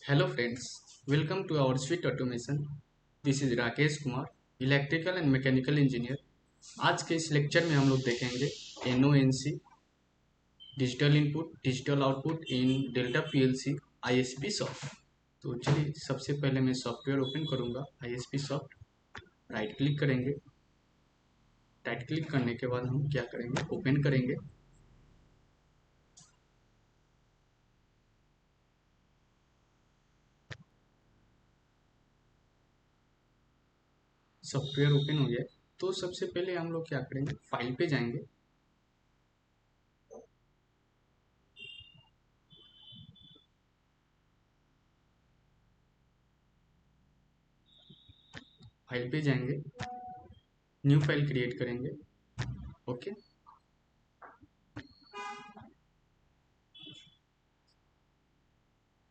Hello friends, welcome to our Sweet Automation. This is Rakesh Kumar, electrical and mechanical engineer. आज के इस lecture में हम लोग देखेंगे NONC, digital input digital output इन डेल्टा PLC ISP सॉफ्ट। तो चलिए सबसे पहले मैं सॉफ्टवेयर ओपन करूंगा ISP सॉफ्ट। राइट क्लिक करेंगे। राइट क्लिक करने के बाद हम क्या करेंगे, ओपन करेंगे। सॉफ्टवेयर ओपन हो गया। तो सबसे पहले हम लोग क्या करेंगे, फाइल पे जाएंगे। फाइल पे जाएंगे, न्यू फाइल क्रिएट करेंगे। ओके,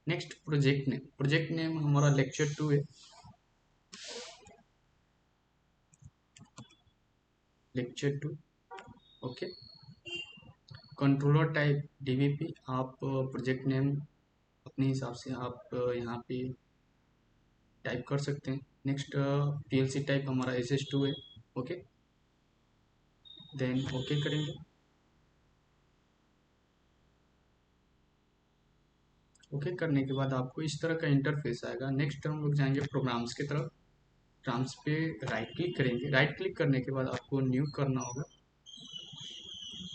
नेक्स्ट प्रोजेक्ट नेम हमारा लेक्चर 2 है। Lecture 2। Okay, controller type DVP। आप प्रोजेक्ट नेम अपने हिसाब से आप यहाँ पे टाइप कर सकते हैं। नेक्स्ट PLC टाइप हमारा SS2 है। ओके, देन ओके करेंगे। ओके करने के बाद आपको इस तरह का इंटरफेस आएगा। नेक्स्ट हम लोग जाएंगे प्रोग्राम्स की तरफ। प्रोग्राम्स पे राइट क्लिक करेंगे। राइट क्लिक करने के बाद आपको न्यू करना होगा।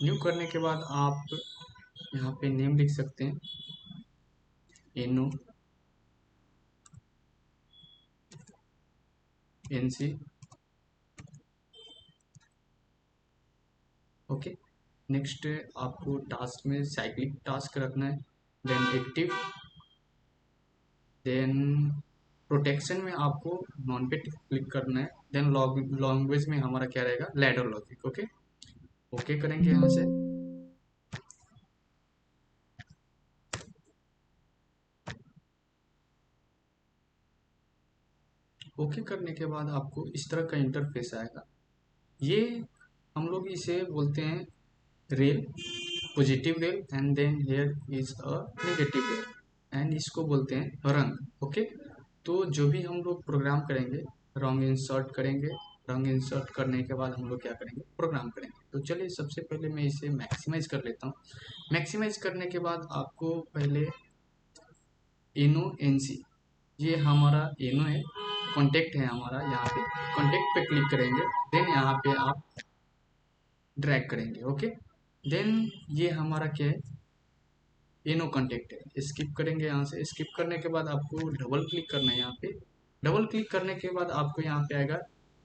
न्यू करने के बाद आप यहाँ पे नेम लिख सकते हैं, NONC। ओके, नेक्स्ट आपको टास्क में साइक्लिक टास्क रखना है। देन एक्टिव, देन प्रोटेक्शन में आपको नॉन पे क्लिक करना है। देन लैंग्वेज में हमारा क्या रहेगा, लैडर लॉजिक। ओके, ओके करेंगे यहाँ से। ओके करने के बाद आपको इस तरह का इंटरफेस आएगा। ये हम लोग इसे बोलते हैं rail, positive rail, and then here is a negative rail, and इसको बोलते हैं रंग। ओके, तो जो भी हम लोग प्रोग्राम करेंगे, रंग इंसर्ट करेंगे। रंग इंसर्ट करने के बाद हम लोग क्या करेंगे, प्रोग्राम करेंगे। तो चलिए सबसे पहले मैं इसे मैक्सिमाइज कर लेता हूँ। मैक्सिमाइज करने के बाद आपको पहले NONC, ये हमारा एनो है, कॉन्टेक्ट है हमारा। यहाँ पे कॉन्टेक्ट पे क्लिक करेंगे। देन यहाँ पे आप ड्रैग करेंगे। ओके, देन ये हमारा क्या है, एनो कॉन्टेक्ट है। स्किप करेंगे। यहाँ से स्किप करने के बाद आपको डबल क्लिक करना है। यहाँ पे डबल क्लिक करने के बाद आपको यहाँ पे आएगा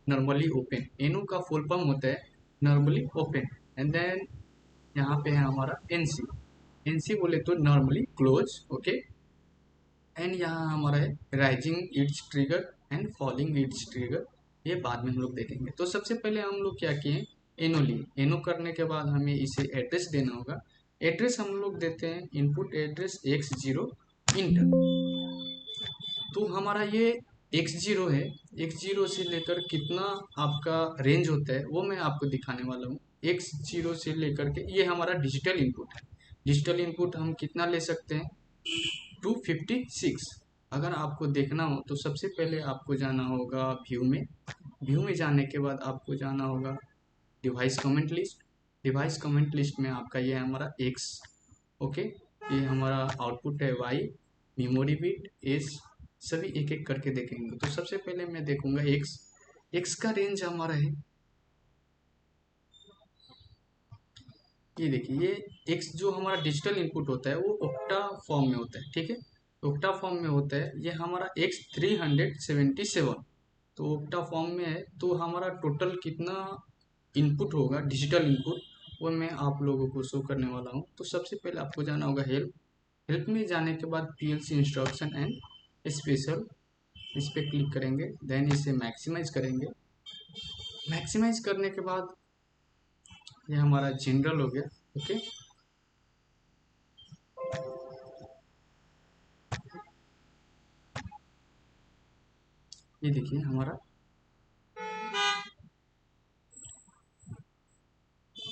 नॉर्मली ओपन। एनो का फुल फॉर्म होता है नॉर्मली ओपन, एंड देन यहाँ पे है हमारा NC। NC बोले तो नॉर्मली क्लोज। ओके, एंड यहाँ हमारा है rising it's trigger and falling it's trigger. ये बाद में हम लोग देखेंगे। तो सबसे पहले हम लोग क्या किए, एनो लिए। एनो करने के बाद हमें इसे एड्रेस देना होगा। एड्रेस हम लोग देते हैं इनपुट एड्रेस X0 इंटर। तो हमारा ये X0 है। X0 से लेकर कितना आपका रेंज होता है वो मैं आपको दिखाने वाला हूँ। X0 से लेकर के ये हमारा डिजिटल इनपुट है। डिजिटल इनपुट हम कितना ले सकते हैं, 256। अगर आपको देखना हो तो सबसे पहले आपको जाना होगा व्यू में। व्यू में जाने के बाद आपको जाना होगा device comment list. Device comment list में आपका ये हमारा X। ओके, ये हमारा आउटपुट है Y, मेमोरी बिट S, सभी एक एक करके देखेंगे। तो सबसे पहले मैं देखूंगा X। X का रेंज हमारा है, ये देखिए, ये X जो हमारा डिजिटल इनपुट होता है वो ओक्टा फॉर्म में होता है। ठीक है, ओक्टा फॉर्म में होता है। ये हमारा X377। तो ओक्टा फॉर्म में है। तो हमारा टोटल कितना इनपुट होगा डिजिटल इनपुट, वो मैं आप लोगों को शो करने वाला हूँ। तो सबसे पहले आपको जाना होगा हेल्प। हेल्प में जाने के बाद PLC इंस्ट्रक्शन एंड स्पेशल, इस पर क्लिक करेंगे। देन इसे मैक्सिमाइज करेंगे। मैक्सिमाइज करने के बाद ये हमारा जनरल हो गया। ओके, ये देखिए हमारा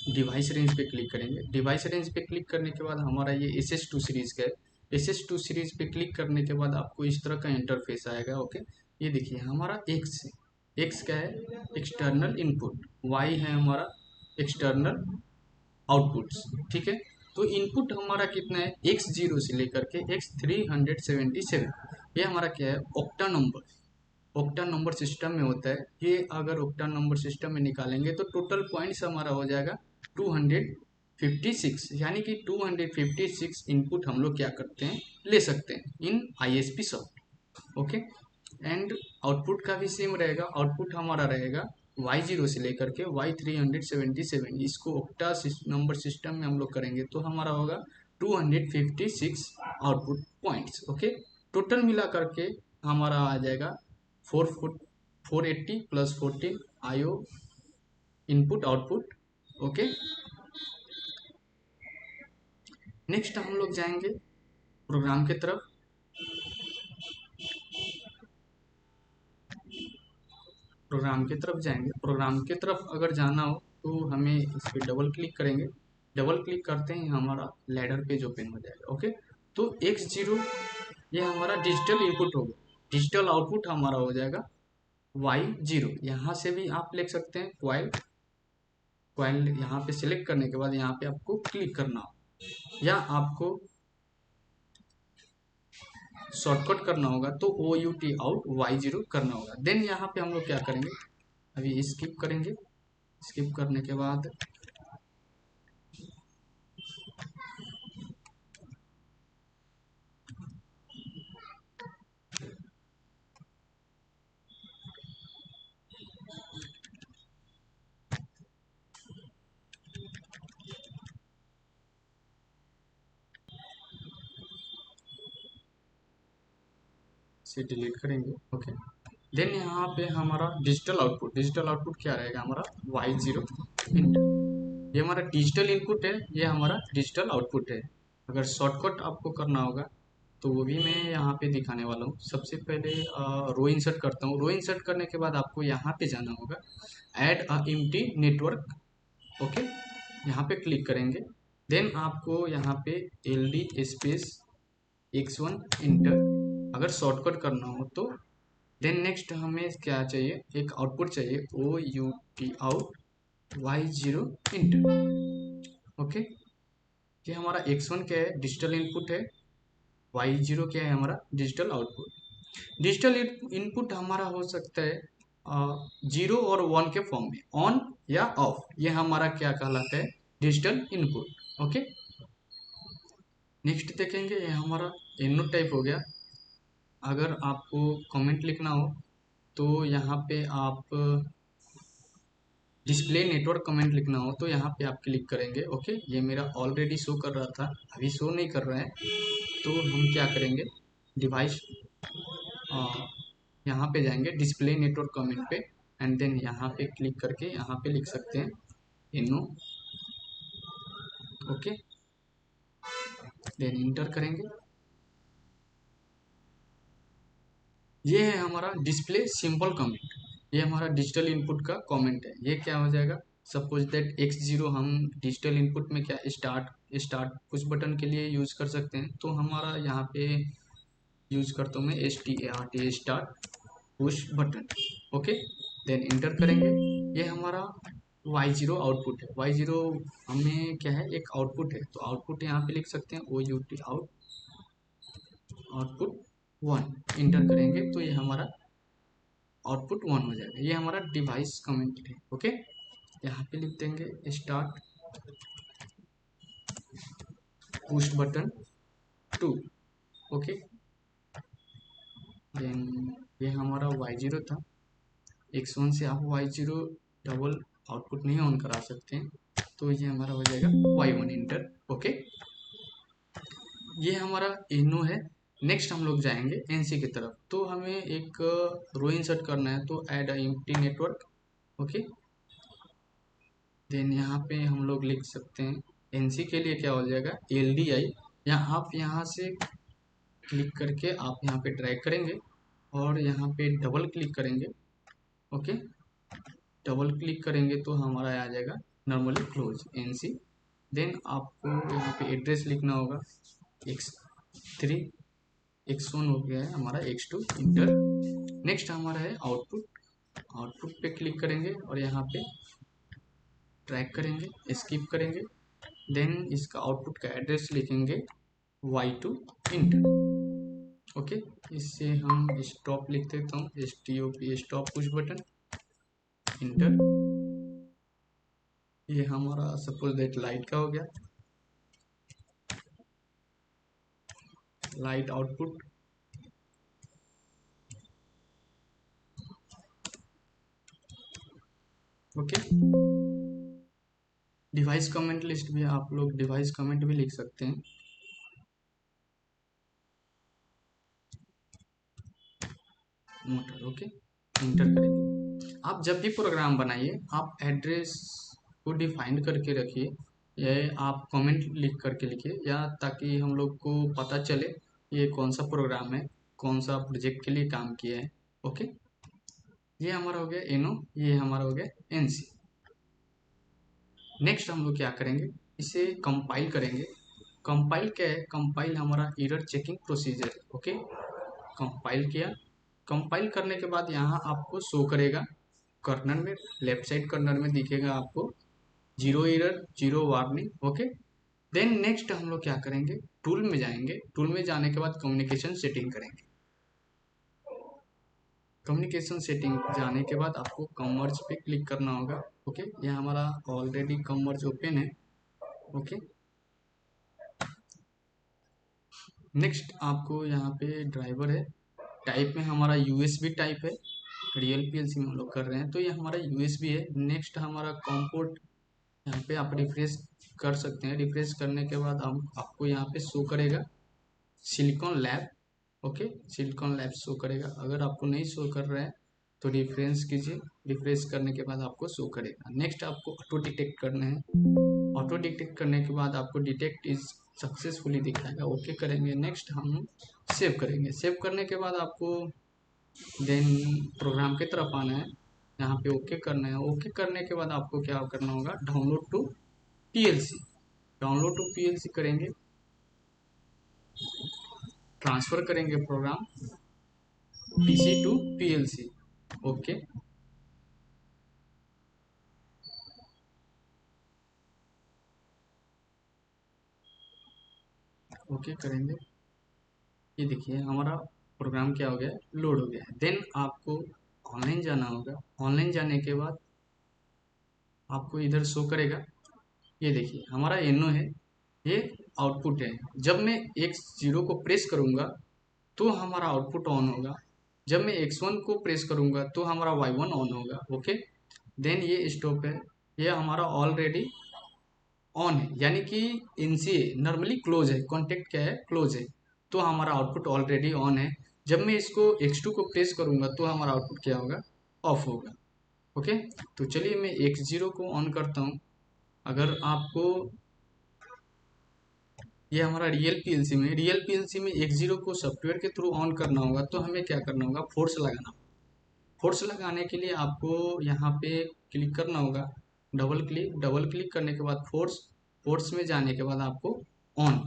डिवाइस रेंज पे क्लिक करेंगे। डिवाइस रेंज पे क्लिक करने के बाद हमारा ये SS2 सीरीज का है। SS2 सीरीज पे क्लिक करने के बाद आपको इस तरह का इंटरफेस आएगा। ओके, ये देखिए हमारा एक्स क्या है, एक्सटर्नल इनपुट, वाई है हमारा एक्सटर्नल आउटपुट्स। ठीक है, तो इनपुट हमारा कितना है, x0 से लेकर के x377, ये हमारा क्या है, octa number. Octa number system में होता है ये। अगर ऑक्टा नंबर सिस्टम में निकालेंगे तो टोटल पॉइंट्स हमारा हो जाएगा 256, यानी कि 256 इनपुट हम लोग क्या करते हैं, ले सकते हैं इन ISP soft. Okay, and output का भी सेम रहेगा। आउटपुट हमारा रहेगा y0 से लेकर के y377। इसको ऑक्टा नंबर सिस्टम में हम लोग करेंगे तो हमारा होगा 256 आउटपुट पॉइंट्स। ओके, टोटल मिला करके हमारा आ जाएगा 480 plus 14 IO input output. Okay, next हम लोग जाएंगे प्रोग्राम की तरफ। प्रोग्राम की तरफ अगर जाना हो तो हमें इस पर डबल क्लिक करेंगे। डबल क्लिक करते ही हमारा लैडर पेज ओपन हो जाएगा। ओके, तो x0 ये हमारा डिजिटल इनपुट होगा, डिजिटल आउटपुट हमारा हो जाएगा y0। यहाँ से भी आप लिख सकते हैं क्वाइल यहाँ पे सिलेक्ट करने के बाद यहाँ पे आपको क्लिक करना हो, या आपको शॉर्टकट करना होगा तो OUT आउट y0 करना होगा। देन यहाँ पे हम लोग क्या करेंगे, अभी स्किप करेंगे। स्किप करने के बाद से डिलीट करेंगे। ओके, देन यहाँ पे हमारा डिजिटल आउटपुट क्या रहेगा, हमारा y0 इंटर। ये हमारा डिजिटल इनपुट है, ये हमारा डिजिटल आउटपुट है। अगर शॉर्टकट आपको करना होगा तो वो भी मैं यहाँ पे दिखाने वाला हूँ। सबसे पहले रो इंसर्ट करता हूँ। रो इंसर्ट करने के बाद आपको यहाँ पे जाना होगा, add a empty network. Okay, यहाँ पे क्लिक करेंगे। देन आपको यहाँ पे LD स्पेस x1 इंटर अगर शॉर्टकट करना हो तो। देन नेक्स्ट हमें क्या चाहिए, एक आउटपुट चाहिए, OUT out y0 inter. Okay, ये हमारा x1 क्या है, डिजिटल इनपुट है, y0 क्या है, हमारा डिजिटल आउटपुट। डिजिटल इनपुट हमारा हो सकता है 0 और 1 के फॉर्म में, ऑन या ऑफ। ये हमारा क्या कहलाता है, डिजिटल इनपुट। ओके, नेक्स्ट देखेंगे, ये हमारा इनपुट टाइप हो गया। अगर आपको कमेंट लिखना हो तो यहाँ पे आप डिस्प्ले नेटवर्क कमेंट लिखना हो तो यहाँ पे आप क्लिक करेंगे। ओके, ये मेरा ऑलरेडी शो कर रहा था, अभी शो नहीं कर रहा है, तो हम क्या करेंगे, डिवाइस यहाँ पे जाएंगे डिस्प्ले नेटवर्क कमेंट पे, एंड देन यहाँ पे क्लिक करके यहाँ पे लिख सकते हैं इनो। ओके, देन इंटर करेंगे। ये है हमारा डिस्प्ले सिंबल कमेंट, ये हमारा डिजिटल इनपुट का कमेंट है। ये क्या हो जाएगा, सपोज दैट x0 हम डिजिटल इनपुट में क्या स्टार्ट पुश बटन के लिए यूज कर सकते हैं, तो हमारा यहाँ पे यूज करता हूँ मैं START start push button. Okay, then enter करेंगे। ये हमारा y0 आउटपुट है। y0 हमें क्या है, एक आउटपुट है, तो आउटपुट यहाँ पे लिख सकते हैं OUT आउटपुट 1। इंटर करेंगे तो ये हमारा आउटपुट 1 हो जाएगा। ये हमारा डिवाइस कमेंट है। ओके, यहाँ पे लिख देंगे start push button 2। Okay, then ये हमारा y0 था। x1 से आप y0 डबल आउटपुट नहीं ऑन करा सकते हैं, तो ये हमारा हो जाएगा y1 इंटर। ओके, ये हमारा इनो है। नेक्स्ट हम लोग जाएंगे एनसी की तरफ, तो हमें एक रो इंसर्ट करना है, तो add a empty network. Okay, then यहाँ पे हम लोग लिख सकते हैं एनसी के लिए क्या हो जाएगा, LDI। या आप यहाँ से क्लिक करके आप यहाँ पे ड्रैग करेंगे और यहाँ पे डबल क्लिक करेंगे। ओके, डबल क्लिक करेंगे तो हमारा आ जाएगा नॉर्मली क्लोज NC। देन आपको यहाँ पे एड्रेस लिखना होगा 3 x1 हो गया है हमारा x2 इंटर। नेक्स्ट हमारा है आउटपुट। आउटपुट पे क्लिक करेंगे और यहाँ पे ट्रैक करेंगे, स्किप करेंगे। देन इसका आउटपुट का एड्रेस लिखेंगे y2 इंटर। ओके, इससे हम स्टॉप लिख देता हूँ, stop stop push button inter. ये हमारा सपोज दैट लाइट का हो गया, light output. Okay, device comment list भी आप लोग डिवाइस कमेंट भी लिख सकते हैं। मोटर ओके, इंटर करेंगे। आप जब भी प्रोग्राम बनाइए आप एड्रेस को डिफाइन करके रखिए, या आप कमेंट लिख करके लिखिए, या ताकि हम लोग को पता चले ये कौन सा प्रोग्राम है, कौन सा प्रोजेक्ट के लिए काम किया है। ओके, ये हमारा हो गया एनो, ये हमारा हो गया एनसी। नेक्स्ट हम लोग क्या करेंगे, इसे कंपाइल करेंगे। कंपाइल क्या है, कंपाइल हमारा एरर चेकिंग प्रोसीजर है। ओके, कंपाइल किया। कंपाइल करने के बाद यहाँ आपको शो करेगा कर्नल में, लेफ्ट साइड कर्नल में दिखेगा आपको 0 error 0 warning. Okay, then next हम लोग क्या करेंगे, टूल में जाएंगे। टूल में जाने के बाद कम्युनिकेशन सेटिंग करेंगे। कम्युनिकेशन सेटिंग जाने के बाद आपको कमर्स पे क्लिक करना होगा। ओके, ये हमारा ऑलरेडी कमर्स ओपन है। ओके, नेक्स्ट आपको यहाँ पे ड्राइवर है, टाइप में हमारा यूएसबी टाइप है, रियल पीएलसी में हम लोग कर रहे हैं तो ये हमारा यूएसबी है। नेक्स्ट हमारा कॉम पोर्ट, यहाँ पे आप रिफ्रेश कर सकते हैं। रिफ्रेश करने के बाद हम आपको यहाँ पे शो करेगा silicon lab. Okay, silicon lab show करेगा। अगर आपको नहीं शो कर रहा है तो रिफ्रेश कीजिए, रिफ्रेश करने के बाद आपको शो करेगा। नेक्स्ट आपको ऑटो डिटेक्ट करना है। ऑटो डिटेक्ट करने के बाद आपको डिटेक्ट इज सक्सेसफुली दिखाएगा। ओके करेंगे। नेक्स्ट हम सेव करेंगे। सेव करने के बाद आपको देन प्रोग्राम की तरफ आना है, यहाँ पे ओके करना है। ओके करने के बाद आपको क्या करना होगा, download to PLC. Download to PLC करेंगे, ट्रांसफर करेंगे program PC to PLC. Okay, okay करेंगे। ये देखिए हमारा प्रोग्राम क्या हो गया, लोड हो गया है। देन आपको ऑनलाइन जाना होगा। ऑनलाइन जाने के बाद आपको इधर शो करेगा, ये देखिए हमारा एनो है, ये आउटपुट है। जब मैं x0 को प्रेस करूंगा तो हमारा आउटपुट ऑन होगा। जब मैं x1 को प्रेस करूंगा तो हमारा y1 ऑन होगा। ओके, देन ये स्टॉप है, ये हमारा ऑलरेडी ऑन है, यानी कि इनसे नॉर्मली क्लोज है, कॉन्टेक्ट क्या है, क्लोज है, तो हमारा आउटपुट ऑलरेडी ऑन है। जब मैं इसको x2 को प्रेस करूंगा तो हमारा आउटपुट क्या होगा, ऑफ होगा। ओके, तो चलिए मैं x0 को ऑन करता हूँ। अगर आपको ये हमारा रियल पीएलसी में x0 को सॉफ्टवेयर के थ्रू ऑन करना होगा तो हमें क्या करना होगा, फोर्स लगाना। फोर्स लगाने के लिए आपको यहाँ पे क्लिक करना होगा, डबल क्लिक करने के बाद फोर्स, फोर्स में जाने के बाद आपको ऑन,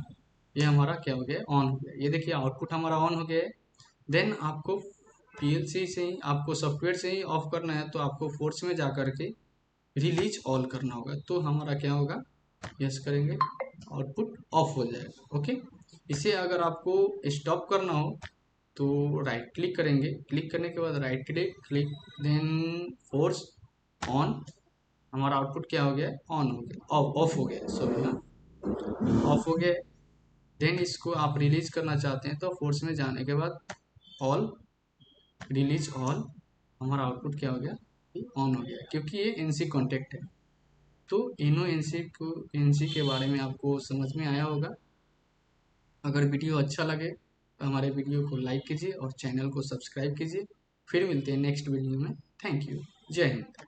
ये हमारा क्या हो गया, ऑन हो गया। ये देखिए आउटपुट हमारा ऑन हो गया है। देन आपको पीएलसी से ही, आपको सॉफ्टवेयर से ही ऑफ करना है तो आपको फोर्स में जा करके रिलीज ऑल करना होगा, तो हमारा क्या होगा, यस करेंगे, आउटपुट ऑफ हो जाएगा। ओके, इसे अगर आपको स्टॉप करना हो तो राइट क्लिक करेंगे। क्लिक करने के बाद right click click then force on, हमारा आउटपुट क्या हो गया, ऑन हो गया, ऑफ हो गया, सॉरी हाँ, ऑफ हो गया। देन इसको आप रिलीज करना चाहते हैं तो फोर्स में जाने के बाद ऑल, रिलीज ऑल, हमारा आउटपुट क्या हो गया, ऑन हो गया, क्योंकि ये एनसी कॉन्टेक्ट है। तो इनो एनसी को, एनसी के बारे में आपको समझ में आया होगा। अगर वीडियो अच्छा लगे तो हमारे वीडियो को लाइक कीजिए और चैनल को सब्सक्राइब कीजिए। फिर मिलते हैं नेक्स्ट वीडियो में। थैंक यू, जय हिंद।